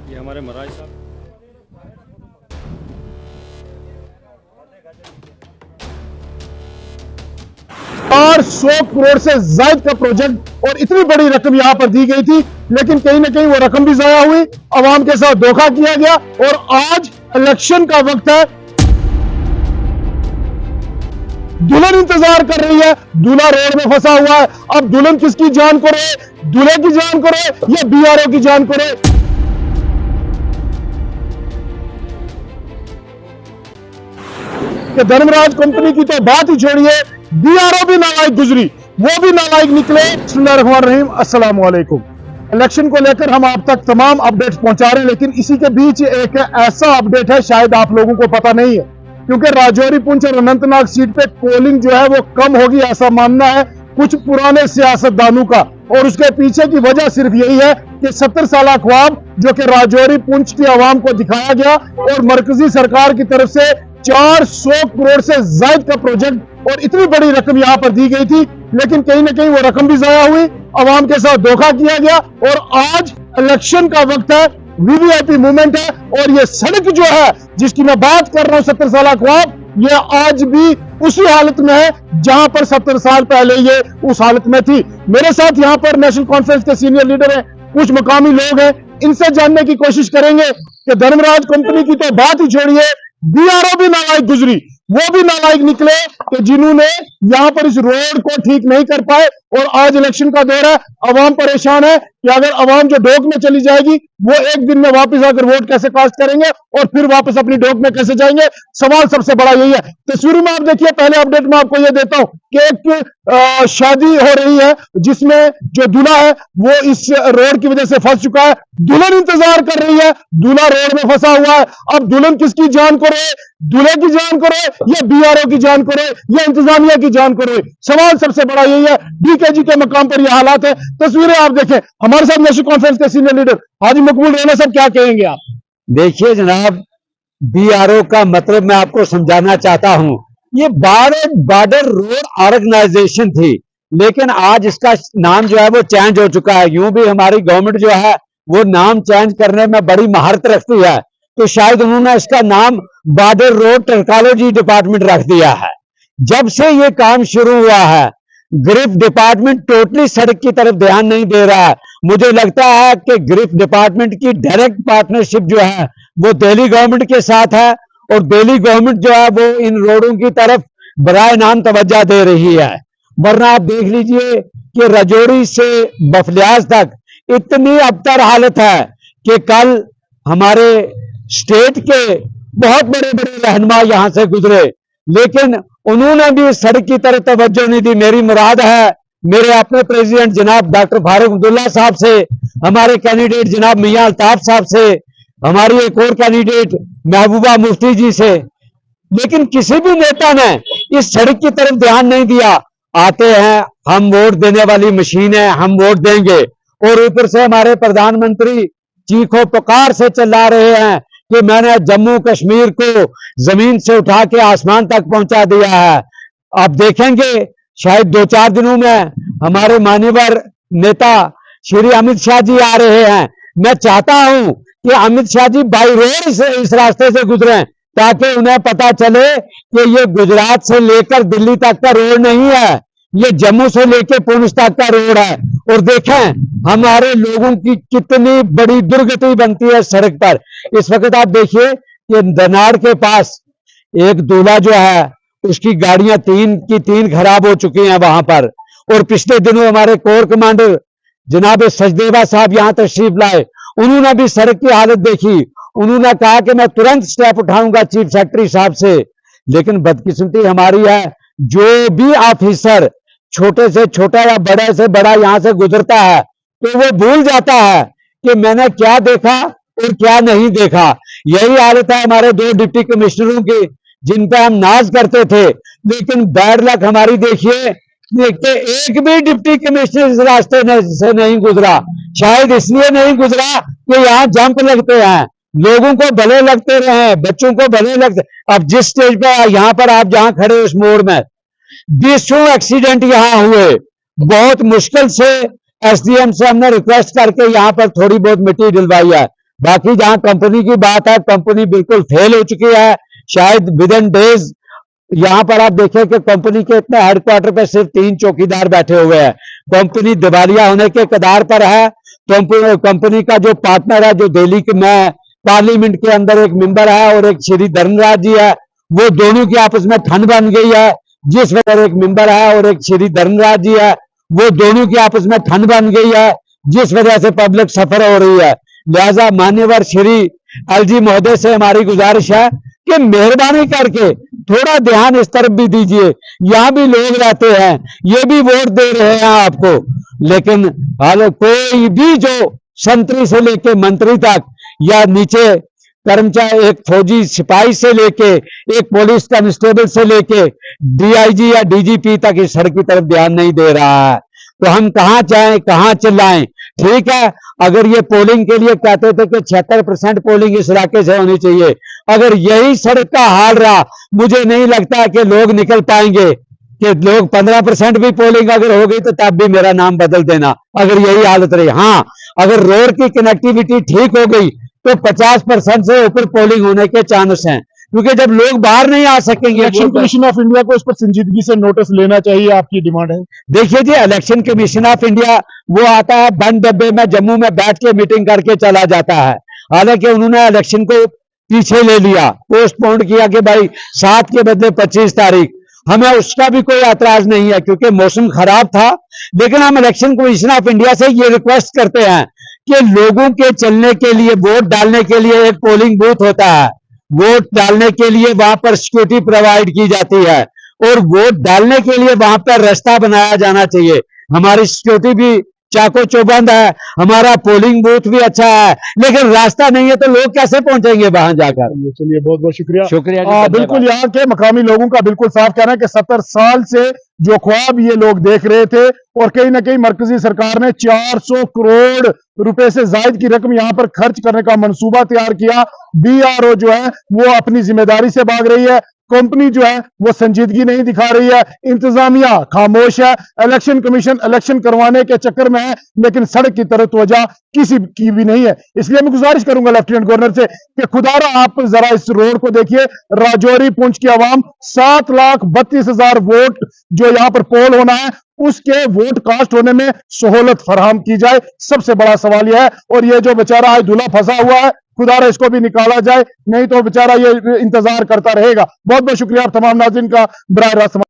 ये हमारे महाराज साहब। और 100 करोड़ से ज्यादा का प्रोजेक्ट और इतनी बड़ी रकम यहां पर दी गई थी, लेकिन कहीं ना कहीं वो रकम भी जाया हुई, आवाम के साथ धोखा किया गया। और आज इलेक्शन का वक्त है, दुल्हन इंतजार कर रही है, दूल्हा रोड में फंसा हुआ है। अब दुल्हन किसकी जान को रहे, दूल्हे की जान को रहे या बीआरओ की जान को रहे? कि धर्मराज कंपनी की तो बात ही छोड़िए, बीआरओ भी नालायक गुजरी, वो भी नालायक निकले। बिस्मिल्लाहिर्रहमानिर्रहीम, अस्सलाम वालेकुम। इलेक्शन को लेकर हम आप तक तमाम अपडेट्स पहुंचा रहे हैं, लेकिन इसी के बीच एक ऐसा अपडेट है शायद आप लोगों को पता नहीं है, क्योंकि राजौरी, पुंछ और अनंतनाग सीट पे पोलिंग जो है वो कम होगी ऐसा मानना है कुछ पुराने सियासतदानों का। और उसके पीछे की वजह सिर्फ यही है कि 70 साल ख्वाब जो कि राजौरी पुंछ की आवाम को दिखाया गया और मरकजी सरकार की तरफ से 400 करोड़ से ज्यादा का प्रोजेक्ट और इतनी बड़ी रकम यहां पर दी गई थी, लेकिन कहीं ना कहीं वो रकम भी जाया हुई, आवाम के साथ धोखा किया गया। और आज इलेक्शन का वक्त है, वीवीआईपी मूवमेंट है, और ये सड़क जो है जिसकी मैं बात कर रहा हूं 70 साल ख्वाब, ये आज भी उसी हालत में है जहां पर 70 साल पहले ये उस हालत में थी। मेरे साथ यहां पर नेशनल कॉन्फ्रेंस के सीनियर लीडर हैं, कुछ मकामी लोग हैं, इनसे जानने की कोशिश करेंगे कि धर्मराज कंपनी की तो बात ही छोड़िए, बीआरओ भी नालायक गुजरी, वो भी नालायक निकले कि जिन्होंने यहां पर इस रोड को ठीक नहीं कर पाए। और आज इलेक्शन का दौर है, अवाम परेशान है कि अगर अवाम जो डोक में चली जाएगी वो एक दिन में वापस आकर वोट कैसे कास्ट करेंगे और फिर वापस अपनी डोक में कैसे जाएंगे। सवाल सबसे बड़ा यही है। तस्वीरों में आप देखिए, पहले अपडेट में आपको यह देता हूं कि एक शादी हो रही है जिसमें जो दूल्हा है वो इस रोड की वजह से फंस चुका है, दुल्हन इंतजार कर रही है, दूल्हा रोड में फंसा हुआ है। अब दुल्हन किसकी जान को रहे, दूल्हे की जान को रहे या बीआरओ की जान को रहे या इंतजामिया की जान को रहे? सवाल सबसे बड़ा यही है। डीकेजी के मकाम पर यह हालात है। तस्वीरें आप देखें, हमारे साथ नेशनल कॉन्फ्रेंस के सीनियर लीडर हाजी मकबूल राना साहब, क्या कहेंगे आप? देखिए जनाब, बीआरओ का मतलब मैं आपको समझाना चाहता हूं। ये बॉर्डर रोड ऑर्गेनाइजेशन थी, लेकिन आज इसका नाम जो है वो चेंज हो चुका है। यूं भी हमारी गवर्नमेंट जो है वो नाम चेंज करने में बड़ी महारत रखती है, तो शायद उन्होंने इसका नाम बॉर्डर रोड टेक्नोलॉजी डिपार्टमेंट रख दिया है। जब से ये काम शुरू हुआ है, ग्रिफ डिपार्टमेंट टोटली सड़क की तरफ ध्यान नहीं दे रहा है। मुझे लगता है कि ग्रिफ डिपार्टमेंट की डायरेक्ट पार्टनरशिप जो है वो दिल्ली गवर्नमेंट के साथ है, और दिल्ली गवर्नमेंट जो है वो इन रोडों की तरफ बराए नाम तवज्जो दे रही है। वरना आप देख लीजिए कि राजौरी से बफलियाज तक इतनी अबतर हालत है कि कल हमारे स्टेट के बहुत बड़े बड़े रहनुमा यहां से गुजरे, लेकिन उन्होंने भी सड़क की तरफ तवज्जो नहीं दी। मेरी मुराद है मेरे अपने प्रेसिडेंट जनाब डॉक्टर फारूक अब्दुल्ला साहब से, हमारे कैंडिडेट जनाब मियां अल्ताफ साहब से, हमारी एक और कैंडिडेट महबूबा मुफ्ती जी से, लेकिन किसी भी नेता ने इस सड़क की तरफ ध्यान नहीं दिया। आते हैं, हम वोट देने वाली मशीन है, हम वोट देंगे, और ऊपर से हमारे प्रधानमंत्री चीखों पुकार से चिल्ला रहे हैं कि मैंने जम्मू कश्मीर को जमीन से उठा के आसमान तक पहुंचा दिया है। आप देखेंगे शायद 2-4 दिनों में हमारे मान्यवर नेता श्री अमित शाह जी आ रहे हैं। मैं चाहता हूं कि अमित शाह जी बाई रोड इस रास्ते से गुजरें, ताकि उन्हें पता चले कि ये गुजरात से लेकर दिल्ली तक का रोड नहीं है, ये जम्मू से लेकर पुंछ तक का रोड है। और देखें हमारे लोगों की कितनी बड़ी दुर्गति बनती है सड़क पर। इस वक्त आप देखिए कि दनाड़ के पास एक दूल्हा जो है उसकी गाड़ियां 3 की 3 खराब हो चुकी हैं वहां पर। और पिछले दिनों हमारे कोर कमांडर जनाब सचदेवा साहब यहां तशरीफ लाए, उन्होंने भी सड़क की हालत देखी। उन्होंने कहा कि मैं तुरंत स्टेप उठाऊंगा चीफ सेक्रेटरी साहब से, लेकिन बदकिस्मती हमारी है, जो भी ऑफिसर छोटे से छोटा या बड़े से बड़ा यहां से गुजरता है तो वो भूल जाता है कि मैंने क्या देखा और क्या नहीं देखा। यही हालत है हमारे 2 डिप्टी कमिश्नरों की, जिन पे हम नाज करते थे, लेकिन बैड लक हमारी देखिए कि एक भी डिप्टी कमिश्नर इस रास्ते से नहीं गुजरा। शायद इसलिए नहीं गुजरा कि यहाँ जंप लगते हैं, लोगों को भले लगते रहे, बच्चों को भले लगते। अब जिस स्टेज पर यहाँ पर आप जहां खड़े उस मोड़ में 20 एक्सीडेंट यहां हुए, बहुत मुश्किल से एसडीएम से हमने रिक्वेस्ट करके यहां पर थोड़ी बहुत मिट्टी डलवाई है। बाकी जहां कंपनी की बात है, कंपनी बिल्कुल फेल हो चुकी है। शायद विद इन डेज यहां पर आप देखें कि कंपनी के इतने हेडक्वार्टर पे सिर्फ 3 चौकीदार बैठे हुए हैं। कंपनी दिवालिया होने के कगार पर है। कंपनी का जो पार्टनर है, जो दिल्ली के में पार्लियामेंट के अंदर एक मेंबर है और एक श्री धर्मराज जी है, वो दोनों की आपस में ठन बन गई है। जिस वजह एक मेंबर है और एक श्री धर्मराज जी है, वो दोनों की आपस में ठन बन गई है, जिस वजह से पब्लिक सफर हो रही है। लिहाजा मान्यवर श्री एलजी महोदय से हमारी गुजारिश है कि मेहरबानी करके थोड़ा ध्यान इस तरफ भी दीजिए। यहां भी लोग रहते हैं, ये भी वोट दे रहे हैं आपको, लेकिन हाल कोई भी जो संतरी से लेके मंत्री तक या नीचे कर्मचारी, एक फौजी सिपाही से लेके एक पुलिस कांस्टेबल से लेके डीआईजी या डीजीपी तक इस सड़क की तरफ ध्यान नहीं दे रहा है। तो हम कहां जाएं, कहां चिल्लाएं? ठीक है, अगर ये पोलिंग के लिए कहते थे कि 76% पोलिंग इस इलाके से होनी चाहिए, अगर यही सड़क का हाल रहा, मुझे नहीं लगता कि लोग निकल पाएंगे। कि लोग 15% भी पोलिंग अगर हो गई तो तब भी मेरा नाम बदल देना, अगर यही हालत रही। हाँ, अगर रोड की कनेक्टिविटी ठीक हो गई तो 50% से ऊपर पोलिंग होने के चांस हैं, क्योंकि जब लोग बाहर नहीं आ सकेंगे। इलेक्शन कमीशन ऑफ इंडिया को इस पर संजीदगी से नोटिस लेना चाहिए, आपकी डिमांड है? देखिए जी, इलेक्शन कमीशन ऑफ इंडिया वो आता है बंद डब्बे में, जम्मू में बैठ के मीटिंग करके चला जाता है। हालांकि उन्होंने इलेक्शन को पीछे ले लिया, पोस्टपोन किया कि भाई 7 के बदले 25 तारीख। हमें उसका भी कोई एतराज नहीं है क्योंकि मौसम खराब था, लेकिन हम इलेक्शन कमीशन ऑफ इंडिया से ये रिक्वेस्ट करते हैं कि लोगों के चलने के लिए, वोट डालने के लिए एक पोलिंग बूथ होता है, वोट डालने के लिए वहां पर सिक्योरिटी प्रोवाइड की जाती है और वोट डालने के लिए वहां पर रास्ता बनाया जाना चाहिए। हमारी सिक्योरिटी भी चाको चौबंद है, हमारा पोलिंग बूथ भी अच्छा है, लेकिन रास्ता नहीं है तो लोग कैसे पहुंचेंगे वहां जाकर? चलिए, बहुत बहुत शुक्रिया। शुक्रिया। बिल्कुल, यहाँ के मकामी लोगों का बिल्कुल साफ कहना है कि 70 साल से जो ख्वाब ये लोग देख रहे थे, और कहीं ना कहीं मरकजी सरकार ने 400 करोड़ रुपए से ज्यादा की रकम यहाँ पर खर्च करने का मंसूबा तैयार किया। बीआरओ जो है वो अपनी जिम्मेदारी से भाग रही है, कंपनी जो है वो संजीदगी नहीं दिखा रही है, इंतजामिया खामोश है, इलेक्शन कमीशन इलेक्शन करवाने के चक्कर में है, लेकिन सड़क की तरफ तवज्जो किसी की भी नहीं है। इसलिए मैं गुजारिश करूंगा लेफ्टिनेंट गवर्नर से कि खुदारा आप जरा इस रोड को देखिए। राजौरी पुंछ की आवाम 7,32,000 वोट जो यहाँ पर पोल होना है, उसके वोट कास्ट होने में सहूलत फराहम की जाए, सबसे बड़ा सवाल यह है। और ये जो बेचारा है दूल्हा फंसा हुआ है, खुदारा इसको भी निकाला जाए, नहीं तो बेचारा ये इंतजार करता रहेगा। बहुत बहुत शुक्रिया आप तमाम नाज़रीन का बराह रास्त।